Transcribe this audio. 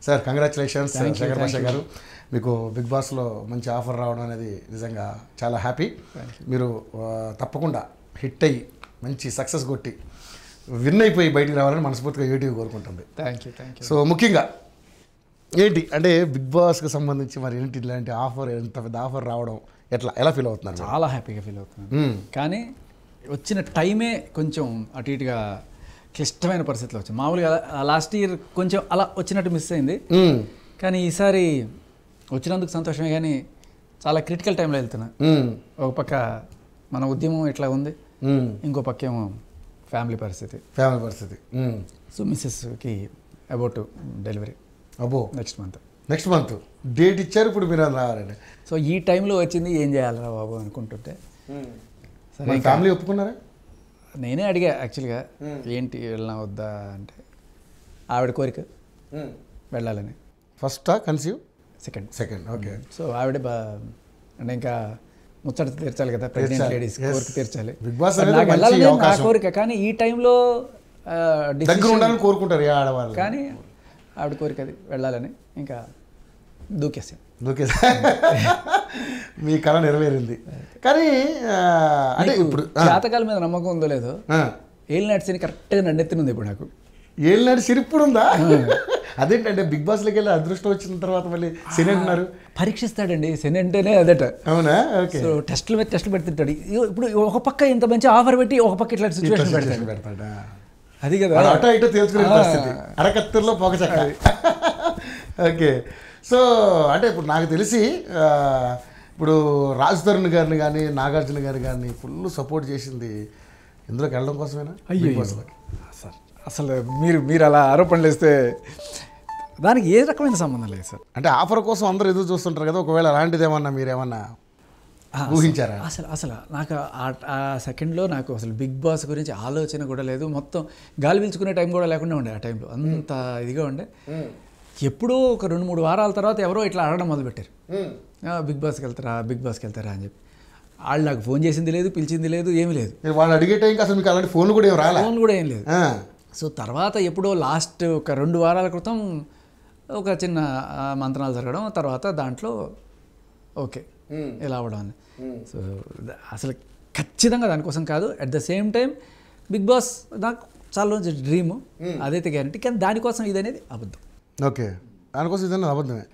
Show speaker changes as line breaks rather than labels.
Sir congratulations Shekhar భాష గారు, మీకు బిగ్ బాస్లో మంచి ఆఫర్ రావడం అనేది నిజంగా చాలా హ్యాపీ. మీరు తప్పకుండా హిట్ అయ్యి మంచి సక్సెస్ కొట్టి విన్ అయిపోయి బయటికి రావాలని మనస్ఫూర్తిగా యూట్యూబ్ కోరుకుంటుంది.
Thank you.
సో ముఖ్యంగా ఏంటి అంటే బిగ్ బాస్కి సంబంధించి మరి ఏంటి ఇలాంటి ఆఫర్, ఎంత పెద్ద ఆఫర్ రావడం ఎలా ఫీల్ అవుతున్నారు?
చాలా హ్యాపీగా ఫీల్ అవుతున్నాను. కానీ వచ్చిన టైమే కొంచెం అటు ఇటుగా క్లిష్టమైన పరిస్థితిలో వచ్చింది. మామూలుగా లాస్ట్ ఇయర్ కొంచెం అలా వచ్చినట్టు మిస్ అయింది, కానీ ఈసారి వచ్చినందుకు సంతోషమే. కానీ చాలా క్రిటికల్ టైంలో వెళ్తున్నా. ఒక పక్క మన ఉద్యమం ఇట్లా ఉంది, ఇంకో పక్క ఏమో ఫ్యామిలీ పరిస్థితి. సో మిస్సెస్కి about delivery next month
date ఇచ్చారు. ఇప్పుడు మీరు రావాలండి.
సో ఈ టైంలో వచ్చింది, ఏం చేయాలరా బాబు అనుకుంటుంటే
సరే ఫ్యామిలీ ఒప్పుకున్నారా?
నేనే అడిగా యాక్చువల్గా, ఏంటి వెళ్ళినా వద్దా అంటే ఆవిడ కోరిక వెళ్ళాలని.
ఫస్టా కన్సీవ్? సెకండ్. ఓకే.
సో ఆవిడ అంటే ఇంకా ముచ్చట తీర్చాలి కదా, ప్రెగ్నెంట్ లేడీస్ కోరిక తీర్చాలి.
బిగ్ బాస్
నా కోరిక, కానీ ఈ టైంలో
దగ్గర ఉండాలని కోరుకుంటారు ఆడవాళ్ళు,
కానీ ఆవిడ కోరిక అది వెళ్ళాలని ఇంకా దూకేసా.
మీ కళ నెరవేరింది. కానీ అంటే ఇప్పుడు
జాతకాల మీద నమ్మకం ఉందో లేదో, ఏలినాటి శని కరెక్ట్గా నన్నెత్తినుంది ఇప్పుడు నాకు.
ఏలినాటి శని ఇప్పుడు ఉందా? అదేంటంటే బిగ్ బాస్లోకి వెళ్ళి అదృష్టం వచ్చిన తర్వాత మళ్ళీ శని అంటున్నారు.
పరీక్షిస్తాడండి శని అంటేనే అదట.
అవునా? ఓకే.
సో టెస్టులు పెడుతుంటాడు. ఇప్పుడు ఒక పక్క ఇంత మంచి ఆఫర్ పెట్టి ఒక పక్క ఇట్లాంటి సిచ్యువేషన్ పెడతాడా? అది కదా,
అటో ఇటో తెలుసుకునే పరిస్థితి, అరకత్తూరులో పొగచక్క. ఓకే. సో అంటే ఇప్పుడు నాకు తెలిసి ఇప్పుడు రాజ్ తరుణ్ గారిని కానీ నాగార్జున గారిని కానీ ఫుల్ సపోర్ట్ చేసింది ఇందులోకి వెళ్ళడం కోసమేనా?
సార్ అసలు మీరు అలా ఆరోపణలు వేస్తే దానికి ఏ రకమైన సంబంధం లేదు సార్.
అంటే ఆఫర్ కోసం అందరూ ఎదురు చూస్తుంటారు కదా, ఒకవేళ అలాంటిది ఏమన్నా మీరేమన్నా ఊహించారా?
అసలు నాకు ఆ సెకండ్లో నాకు అసలు బిగ్ బాస్ గురించి ఆలోచన కూడా లేదు. మొత్తం గాలి పీల్చుకునే టైం కూడా లేకుండా ఉండే ఆ టైంలో, అంత ఇదిగా ఉండే. ఎప్పుడూ ఒక 2-3 వారాల తర్వాత ఎవరో ఇట్లా అడగడం మొదలుపెట్టారు, బిగ్ బాస్కి వెళ్తారా అని చెప్పి. వాళ్ళు నాకు ఫోన్ చేసింది లేదు, పిలిచింది లేదు, ఏమీ లేదు.
వాళ్ళు అడిగే టైంకి అసలు మీకు అలాంటి ఫోన్ కూడా
ఏం లేదు. సో తర్వాత ఎప్పుడో లాస్ట్ ఒక 2 వారాల క్రితం ఒక చిన్న మంత్రాలు జరగడం, తర్వాత దాంట్లో ఓకే ఇలా అవ్వడం అని. సో అసలు ఖచ్చితంగా దానికోసం కాదు. At the same time Bigg Boss నాకు చాలా రోజు డ్రీము, అదైతే గ్యారంటీ. కానీ దానికోసం ఇది అనేది అబద్ధం.
ఓకే, దానికోసం ఇదన్నది అబద్ధమే.